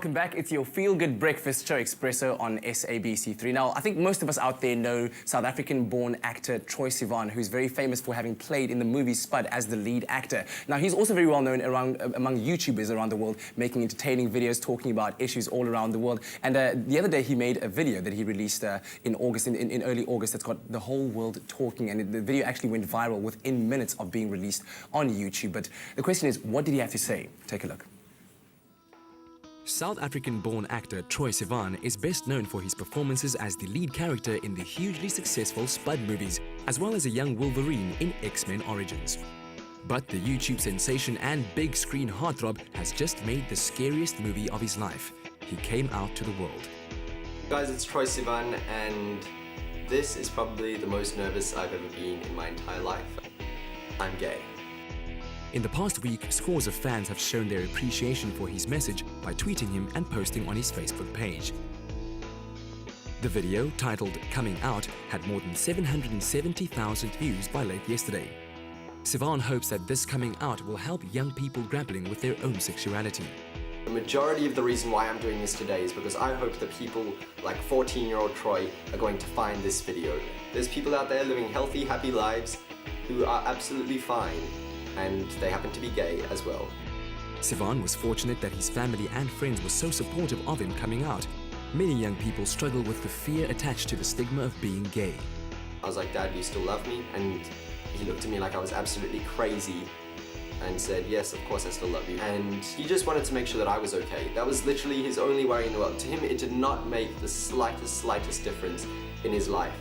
welcome back. It's your feel-good breakfast show, Espresso, on SABC3. Now, I think most of us out there know South African-born actor Troye Sivan, who's very famous for having played in the movie Spud as the lead actor. Now, he's also very well known among YouTubers around the world, making entertaining videos, talking about issues all around the world. And the other day, he made a video that he released in August, in early August, that's got the whole world talking. And the video actually went viral within minutes of being released on YouTube. But the question is, what did he have to say? Take a look. South African-born actor Troye Sivan is best known for his performances as the lead character in the hugely successful Spud movies, as well as a young Wolverine in X-Men Origins. But the YouTube sensation and big screen heartthrob has just made the scariest movie of his life. He came out to the world. Guys, it's Troye Sivan, and this is probably the most nervous I've ever been in my entire life. I'm gay. In the past week, scores of fans have shown their appreciation for his message by tweeting him and posting on his Facebook page. The video, titled Coming Out, had more than 770,000 views by late yesterday. Sivan hopes that this coming out will help young people grappling with their own sexuality. The majority of the reason why I'm doing this today is because I hope that people like 14-year-old Troye are going to find this video. There's people out there living healthy, happy lives who are absolutely fine, and they happen to be gay as well. Sivan was fortunate that his family and friends were so supportive of him coming out. Many young people struggle with the fear attached to the stigma of being gay. I was like, "Dad, do you still love me?" And he looked at me like I was absolutely crazy and said, "Yes, of course I still love you." And he just wanted to make sure that I was okay. That was literally his only worry in the world. To him, it did not make the slightest difference in his life.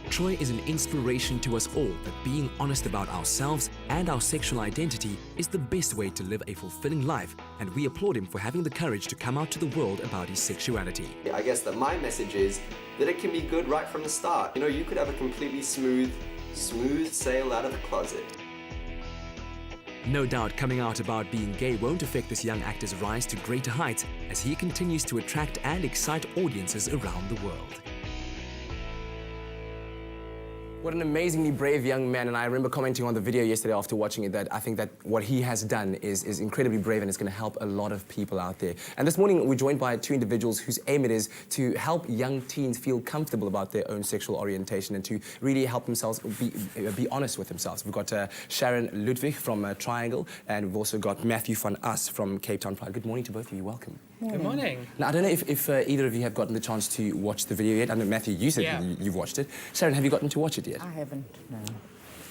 Troye is an inspiration to us all that being honest about ourselves and our sexual identity is the best way to live a fulfilling life, and we applaud him for having the courage to come out to the world about his sexuality. I guess that my message is that it can be good right from the start. You know, you could have a completely smooth sail out of the closet. No doubt coming out about being gay won't affect this young actor's rise to greater heights as he continues to attract and excite audiences around the world. What an amazingly brave young man, and I remember commenting on the video yesterday after watching it that I think that what he has done is incredibly brave, and it's going to help a lot of people out there. And this morning we're joined by two individuals whose aim it is to help young teens feel comfortable about their own sexual orientation and to really help themselves be honest with themselves. We've got Sharon Ludwig from Triangle, and we've also got Matthew van Us from Cape Town Pride. Good morning to both of you. Welcome. Good morning. Now, I don't know if either of you have gotten the chance to watch the video yet. I know, Matthew, you said you've watched it. Sharon, have you gotten to watch it yet? I haven't, no.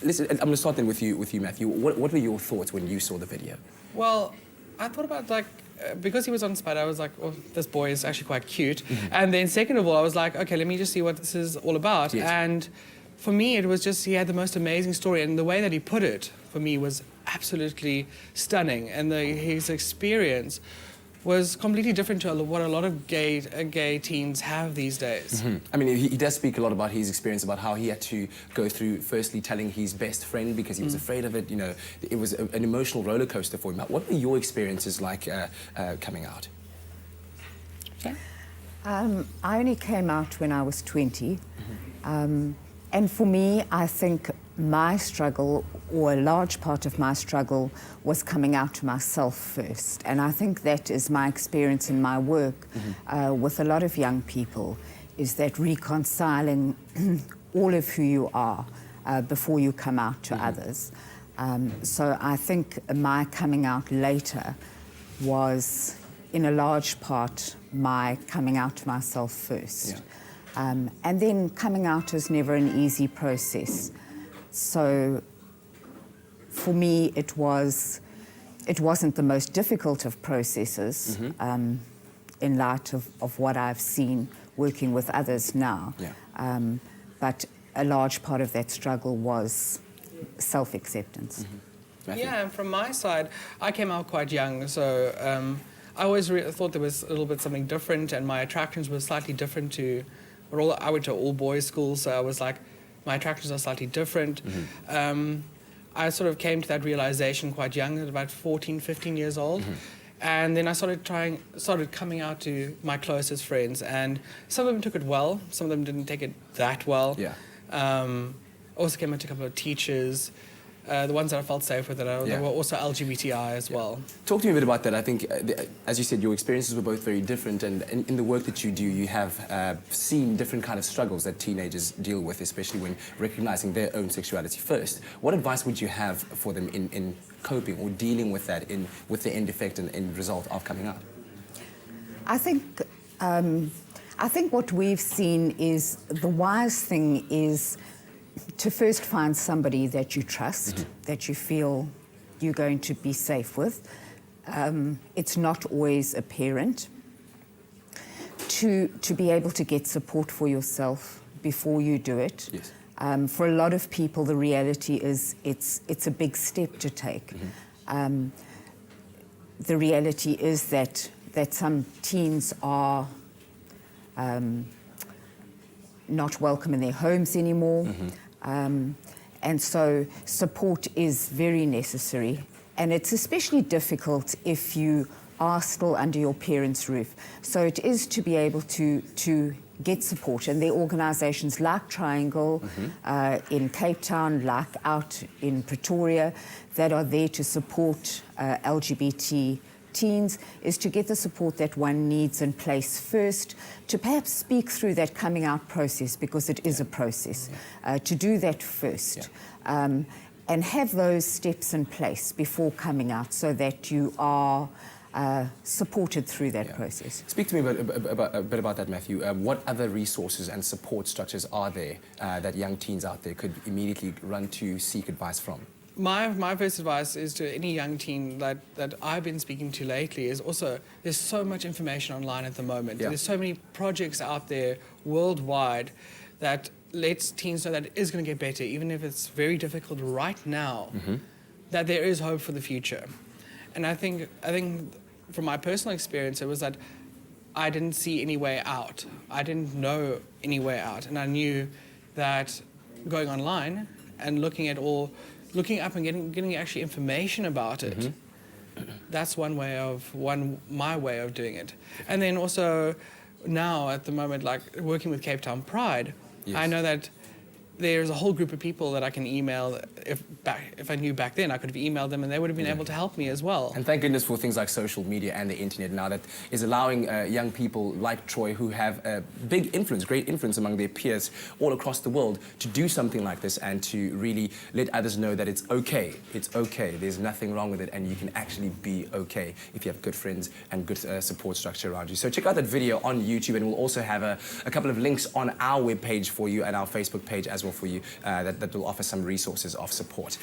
Listen, I'm going to start then with you, Matthew. What were your thoughts when you saw the video? Well, I thought about, like, because he was on Spud, I was like, oh, this boy is actually quite cute. And then second of all, I was like, okay, let me just see what this is all about. Yes. And for me, it was just, he had the most amazing story, and the way that he put it, for me, was absolutely stunning. And his experience was completely different to what a lot of gay teens have these days. I mean, he does speak a lot about his experience, about how he had to go through, firstly, telling his best friend because he was afraid of it. You know, it was an emotional roller coaster for him. What were your experiences like coming out? I only came out when I was 20. And for me, I think my struggle, or a large part of my struggle, was coming out to myself first. And I think that is my experience in my work with a lot of young people, is that reconciling all of who you are before you come out to others. So I think my coming out later was, in a large part, my coming out to myself first. Yeah. And then coming out is never an easy process. So for me, it wasn't the most difficult of processes in light of what I've seen working with others now. Yeah. But a large part of that struggle was self-acceptance. Yeah, and from my side, I came out quite young, so I always thought there was a little bit something different, and my attractions were slightly different to... I went to all-boys school, so I was like, my attractions are slightly different. I sort of came to that realization quite young, at about 14, 15 years old. And then I started coming out to my closest friends, and some of them took it well, some of them didn't take it that well. Yeah. Also came out to a couple of teachers. the ones that I felt safe with, that Yeah. were also LGBTI as well. Talk to me a bit about that. I think, as you said, your experiences were both very different, and in the work that you do, you have seen different kind of struggles that teenagers deal with, especially when recognizing their own sexuality first. What advice would you have for them in coping or dealing with that, with the end effect and end result of coming out? I think what we've seen is the wise thing is to first find somebody that you trust, that you feel you're going to be safe with. It's not always a parent. To be able to get support for yourself before you do it. Yes. For a lot of people, the reality is it's a big step to take. The reality is that some teens are not welcome in their homes anymore. And so support is very necessary. And it's especially difficult if you are still under your parents' roof. So it is to be able to get support. And there are organisations like Triangle in Cape Town, like out in Pretoria, that are there to support LGBT teens, is to get the support that one needs in place first, to perhaps speak through that coming out process, because it is a process, to do that first. And have those steps in place before coming out so that you are supported through that process. Speak to me a bit about that, Matthew. What other resources and support structures are there that young teens out there could immediately run to seek advice from? My first advice is to any young teen that I've been speaking to lately is also, there's so much information online at the moment. Yeah. There's so many projects out there worldwide that lets teens know that it is going to get better, even if it's very difficult right now, that there is hope for the future. And I think from my personal experience, it was that I didn't see any way out. I didn't know any way out. And I knew that going online and looking up and getting actually information about it, that's my way of doing it. And then also now at the moment, like working with Cape Town Pride, I know that there's a whole group of people that I can email. If I knew back then, I could have emailed them and they would have been able to help me as well. And thank goodness for things like social media and the internet now that is allowing young people like Troye, who have a big influence, great influence among their peers all across the world, to do something like this and to really let others know that it's okay. It's okay. There's nothing wrong with it, and you can actually be okay if you have good friends and good support structure around you. So check out that video on YouTube, and we'll also have a couple of links on our webpage for you and our Facebook page as well for you that will offer some resources of support.